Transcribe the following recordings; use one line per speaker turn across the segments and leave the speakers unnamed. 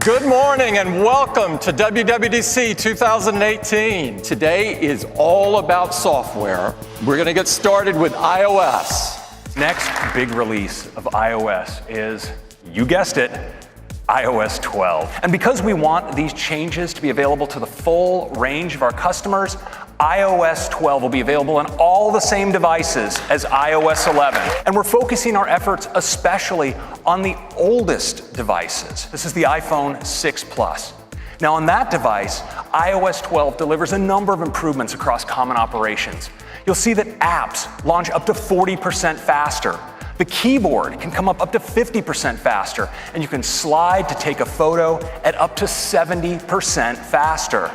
Good morning and welcome to WWDC 2018. Today is all about software. We're going to get started with iOS.
Next big release of iOS is, you guessed it, iOS 12. And because we want these changes to be available to the full range of our customers, iOS 12 will be available on all the same devices as iOS 11. And we're focusing our efforts especially on the oldest devices. This is the iPhone 6 Plus. Now on that device, iOS 12 delivers a number of improvements across common operations. You'll see that apps launch up to 40% faster. The keyboard can come up to 50% faster, and you can slide to take a photo at up to 70% faster.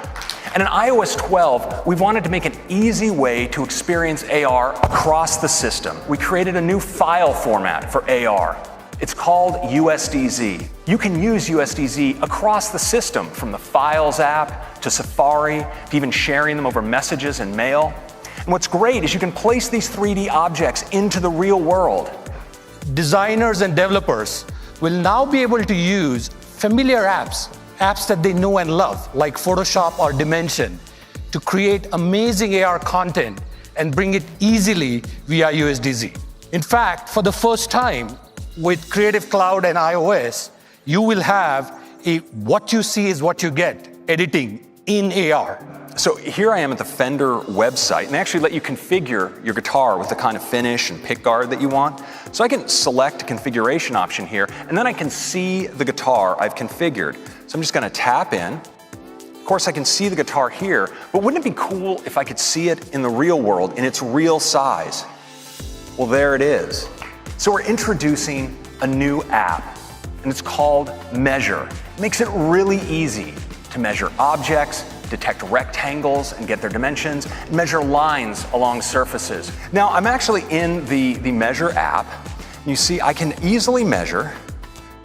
And in iOS 12, we've wanted to make an easy way to experience AR across the system. We created a new file format for AR. It's called USDZ. You can use USDZ across the system, from the Files app to Safari, to even sharing them over messages and mail. And what's great is you can place these 3D objects into the real world.
Designers and developers will now be able to use familiar apps that they know and love, like Photoshop or Dimension, to create amazing AR content and bring it easily via USDZ. In fact, for the first time with Creative Cloud and iOS, you will have a what you see is what you get editing in AR.
So here I am at the Fender website, and they actually let you configure your guitar with the kind of finish and pickguard that you want. So I can select a configuration option here, and then I can see the guitar I've configured. So I'm just going to tap in. Of course, I can see the guitar here, but wouldn't it be cool if I could see it in the real world, in its real size? Well, there it is. So we're introducing a new app, and it's called Measure. It makes it really easy to measure objects, detect rectangles and get their dimensions, and measure lines along surfaces. Now, I'm actually in the Measure app. You see, I can easily measure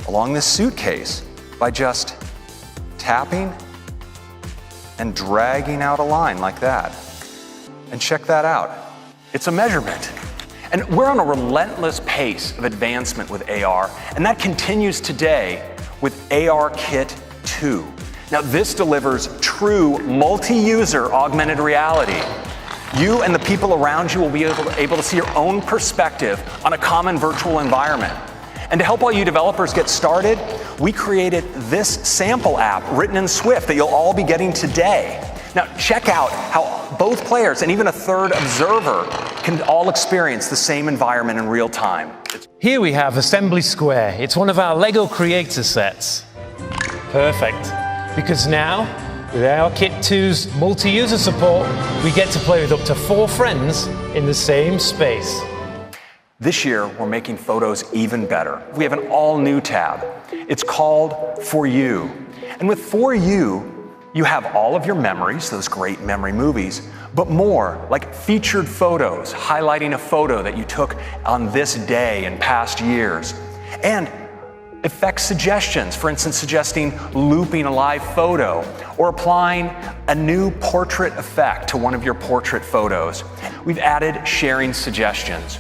along this suitcase by just tapping and dragging out a line like that. And check that out. It's a measurement. And we're on a relentless pace of advancement with AR, and that continues today with ARKit 2. Now, this delivers true multi-user augmented reality. You and the people around you will be able to see your own perspective on a common virtual environment. And to help all you developers get started, we created this sample app written in Swift that you'll all be getting today. Now, check out how both players and even a third observer can all experience the same environment in real time.
Here we have Assembly Square. It's one of our LEGO creator sets. Perfect. Because now, with ARKit 2's multi-user support, we get to play with up to 4 friends in the same space.
This year, we're making photos even better. We have an all-new tab. It's called For You. And with For You, you have all of your memories, those great memory movies, but more, like featured photos, highlighting a photo that you took on this day in past years. And effect suggestions, for instance, suggesting looping a live photo or applying a new portrait effect to one of your portrait photos. We've added sharing suggestions.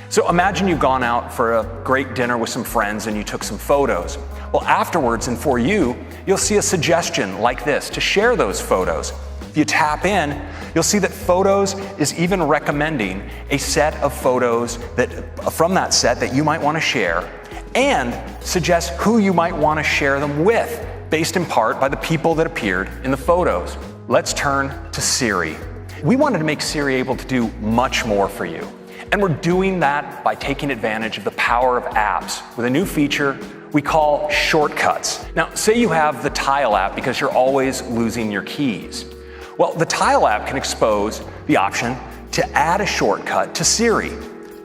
So imagine you've gone out for a great dinner with some friends and you took some photos. Well, afterwards and For You, you'll see a suggestion like this to share those photos. If you tap in, you'll see that Photos is even recommending a set of photos from that set that you might want to share, and suggest who you might want to share them with, based in part by the people that appeared in the photos. Let's turn to Siri. We wanted to make Siri able to do much more for you. And we're doing that by taking advantage of the power of apps with a new feature we call shortcuts. Now, say you have the Tile app because you're always losing your keys. Well, the Tile app can expose the option to add a shortcut to Siri.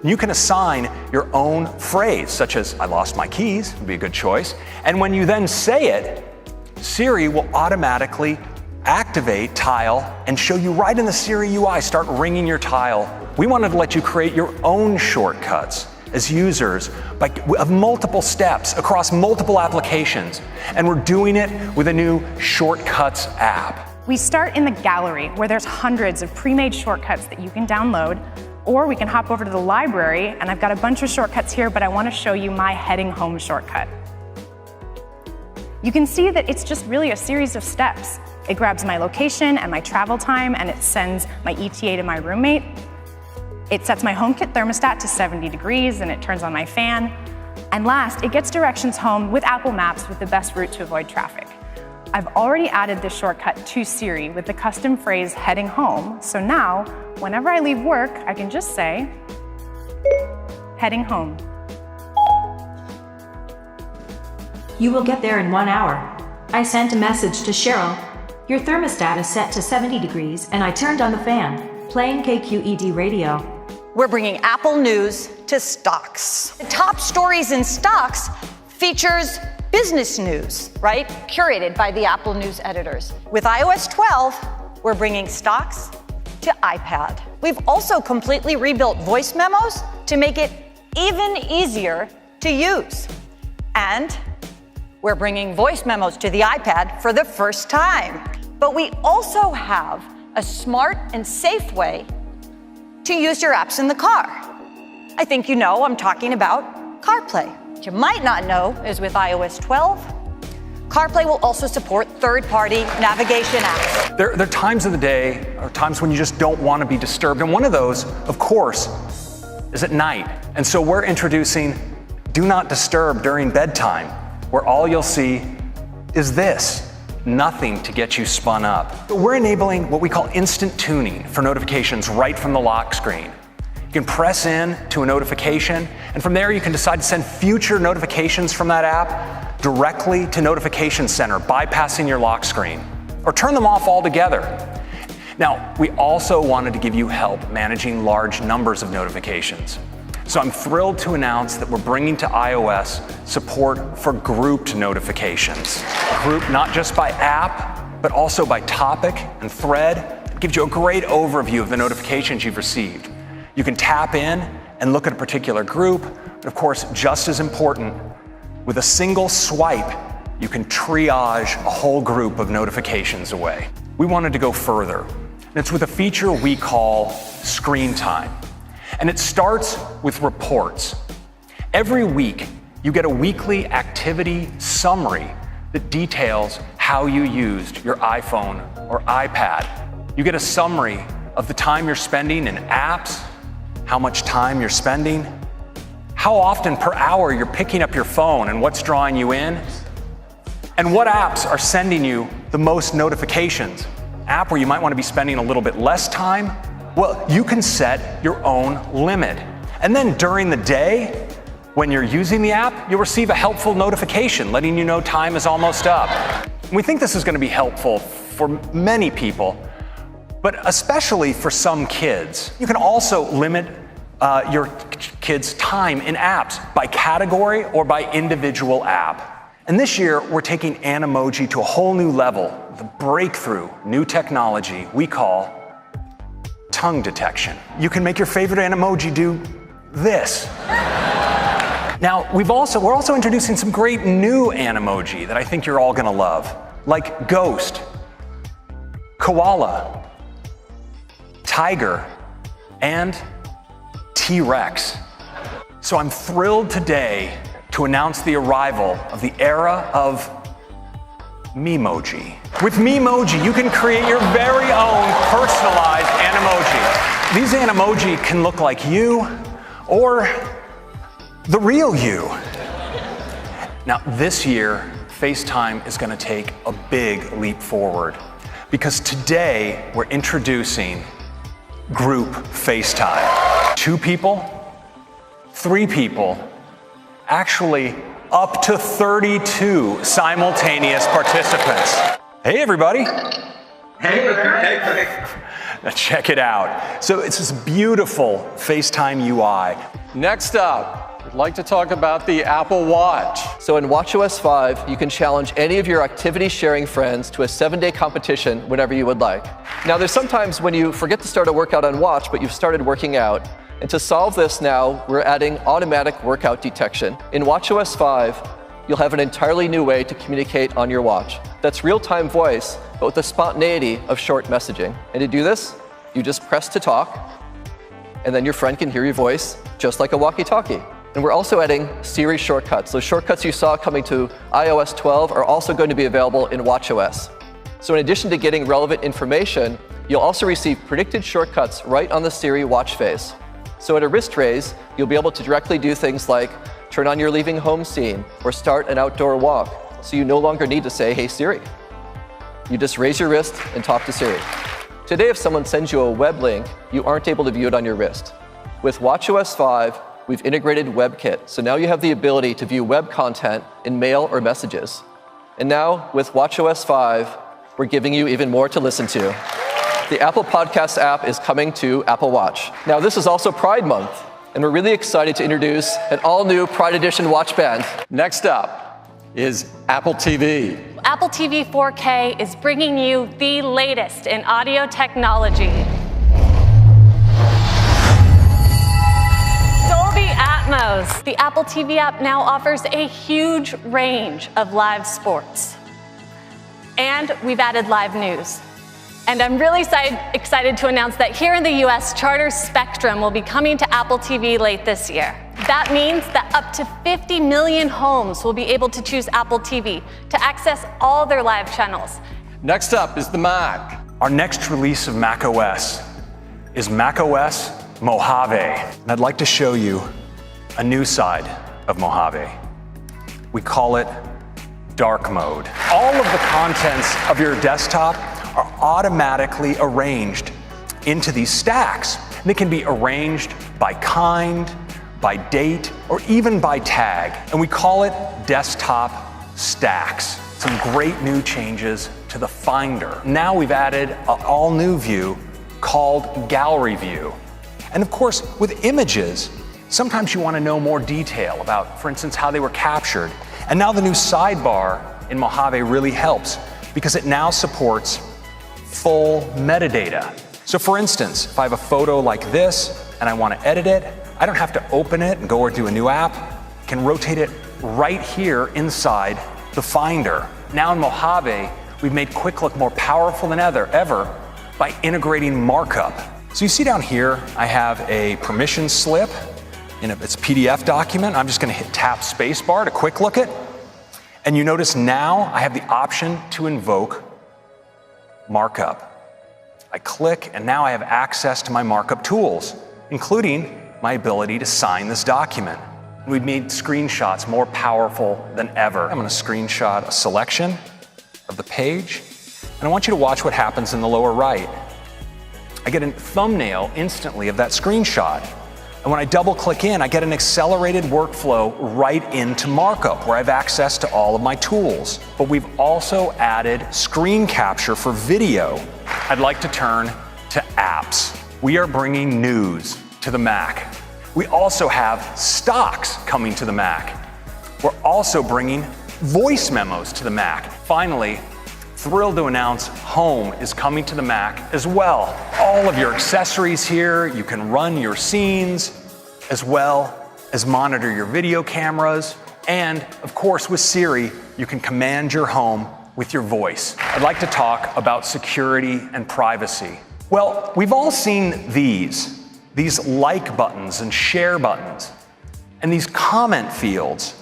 You can assign your own phrase, such as, "I lost my keys," would be a good choice. And when you then say it, Siri will automatically activate Tile and show you right in the Siri UI, start ringing your Tile. We wanted to let you create your own shortcuts as users of multiple steps across multiple applications. And we're doing it with a new Shortcuts app.
We start in the gallery, where there's hundreds of pre-made shortcuts that you can download, or we can hop over to the library, and I've got a bunch of shortcuts here, but I want to show you my heading home shortcut. You can see that it's just really a series of steps. It grabs my location and my travel time, and it sends my ETA to my roommate. It sets my HomeKit thermostat to 70 degrees, and it turns on my fan. And last, it gets directions home with Apple Maps with the best route to avoid traffic. I've already added this shortcut to Siri with the custom phrase heading home, so now, whenever I leave work, I can just say, heading home.
You will get there in 1 hour. I sent a message to Cheryl. Your thermostat is set to 70 degrees, and I turned on the fan, playing KQED radio.
We're bringing Apple news to Stocks. The top stories in Stocks features business news, right? Curated by the Apple News editors. With iOS 12, we're bringing Stocks to iPad. We've also completely rebuilt voice memos to make it even easier to use. And we're bringing voice memos to the iPad for the first time. But we also have a smart and safe way to use your apps in the car. I think you know I'm talking about CarPlay. What you might not know is with iOS 12, CarPlay will also support third-party navigation apps.
There are times of the day, or times when you just don't want to be disturbed, and one of those, of course, is at night. And so we're introducing Do Not Disturb during bedtime, where all you'll see is this. Nothing to get you spun up. But we're enabling what we call instant tuning for notifications right from the lock screen. You can press in to a notification, and from there you can decide to send future notifications from that app directly to Notification Center, bypassing your lock screen, or turn them off altogether. Now, we also wanted to give you help managing large numbers of notifications. So I'm thrilled to announce that we're bringing to iOS support for grouped notifications. Grouped not just by app, but also by topic and thread. It gives you a great overview of the notifications you've received. You can tap in and look at a particular group, but of course, just as important, with a single swipe, you can triage a whole group of notifications away. We wanted to go further, and it's with a feature we call Screen Time. And it starts with reports. Every week, you get a weekly activity summary that details how you used your iPhone or iPad. You get a summary of the time you're spending in apps, how much time you're spending, how often per hour you're picking up your phone and what's drawing you in, and what apps are sending you the most notifications. App where you might want to be spending a little bit less time, well, you can set your own limit. And then during the day, when you're using the app, you'll receive a helpful notification letting you know time is almost up. We think this is going to be helpful for many people, but especially for some kids. You can also limit your kids' time in apps by category or by individual app. And this year, we're taking Animoji to a whole new level, the breakthrough new technology we call tongue detection. You can make your favorite Animoji do this. Now, we're also introducing some great new Animoji that I think you're all gonna love, like ghost, koala, tiger, and T-Rex. So I'm thrilled today to announce the arrival of the era of Memoji. With Memoji, you can create your very own personalized Animoji. These Animoji can look like you or the real you. Now, this year, FaceTime is going to take a big leap forward because today we're introducing group FaceTime. 2 people, 3 people, actually up to 32 simultaneous participants. Hey, everybody. Hey. Now check it out. So it's this beautiful FaceTime UI.
Next up, I'd like to talk about the Apple Watch.
So in watchOS 5, you can challenge any of your activity sharing friends to a 7-day competition whenever you would like. Now there's sometimes when you forget to start a workout on Watch, but you've started working out. And to solve this now, we're adding automatic workout detection. In watchOS 5, you'll have an entirely new way to communicate on your watch. That's real-time voice, but with the spontaneity of short messaging. And to do this, you just press to talk, and then your friend can hear your voice just like a walkie-talkie. And we're also adding Siri shortcuts. Those shortcuts you saw coming to iOS 12 are also going to be available in watchOS. So in addition to getting relevant information, you'll also receive predicted shortcuts right on the Siri watch face. So at a wrist raise, you'll be able to directly do things like turn on your leaving home scene or start an outdoor walk. So you no longer need to say, "Hey Siri." You just raise your wrist and talk to Siri. Today, if someone sends you a web link, you aren't able to view it on your wrist. With watchOS 5, we've integrated WebKit, so now you have the ability to view web content in mail or messages. And now, with watchOS 5, we're giving you even more to listen to. The Apple Podcasts app is coming to Apple Watch. Now, this is also Pride Month, and we're really excited to introduce an all-new Pride Edition watch band.
Next up is Apple TV.
Apple TV 4K is bringing you the latest in audio technology. Dolby Atmos. The Apple TV app now offers a huge range of live sports. And we've added live news. And I'm really excited to announce that here in the US, Charter Spectrum will be coming to Apple TV late this year. That means that up to 50 million homes will be able to choose Apple TV to access all their live channels.
Next up is the Mac.
Our next release of macOS is macOS Mojave. And I'd like to show you a new side of Mojave. We call it dark mode. All of the contents of your desktop are automatically arranged into these stacks. They can be arranged by kind, by date, or even by tag. And we call it desktop stacks. Some great new changes to the Finder. Now we've added an all-new view called Gallery View. And of course, with images, sometimes you want to know more detail about, for instance, how they were captured. And now the new sidebar in Mojave really helps because it now supports full metadata. So for instance, if I have a photo like this and I want to edit it, I don't have to open it and go or do a new app. I can rotate it right here inside the Finder. Now in Mojave, we've made Quick Look more powerful than ever by integrating markup. So you see down here, I have a permission slip in its PDF document. I'm just going to tap spacebar to Quick Look it. And you notice now I have the option to invoke markup. I click, and now I have access to my markup tools, including my ability to sign this document. We've made screenshots more powerful than ever. I'm going to screenshot a selection of the page, and I want you to watch what happens in the lower right. I get a thumbnail instantly of that screenshot. And when I double click in, I get an accelerated workflow right into markup where I have access to all of my tools. But we've also added screen capture for video. I'd like to turn to apps. We are bringing news to the Mac. We also have stocks coming to the Mac. We're also bringing voice memos to the Mac. Finally, thrilled to announce Home is coming to the Mac as well. All of your accessories here, you can run your scenes, as well as monitor your video cameras. And of course, with Siri, you can command your home with your voice. I'd like to talk about security and privacy. Well, we've all seen these like buttons and share buttons, and these comment fields.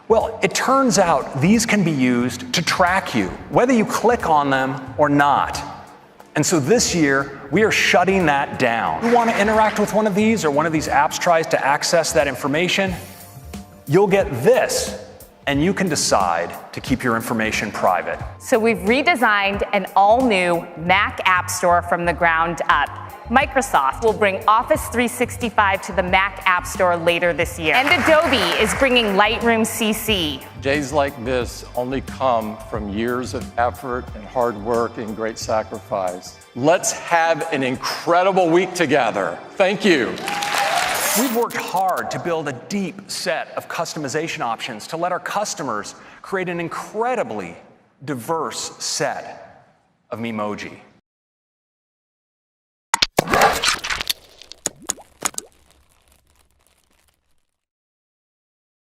Well, it turns out these can be used to track you, whether you click on them or not. And so this year, we are shutting that down. You want to interact with one of these, or one of these apps tries to access that information, you'll get this, and you can decide to keep your information private.
So we've redesigned an all-new Mac App Store from the ground up. Microsoft will bring Office 365 to the Mac App Store later this year. And Adobe is bringing Lightroom CC.
Days like this only come from years of effort and hard work and great sacrifice. Let's have an incredible week together. Thank you.
We've worked hard to build a deep set of customization options to let our customers create an incredibly diverse set of Memoji.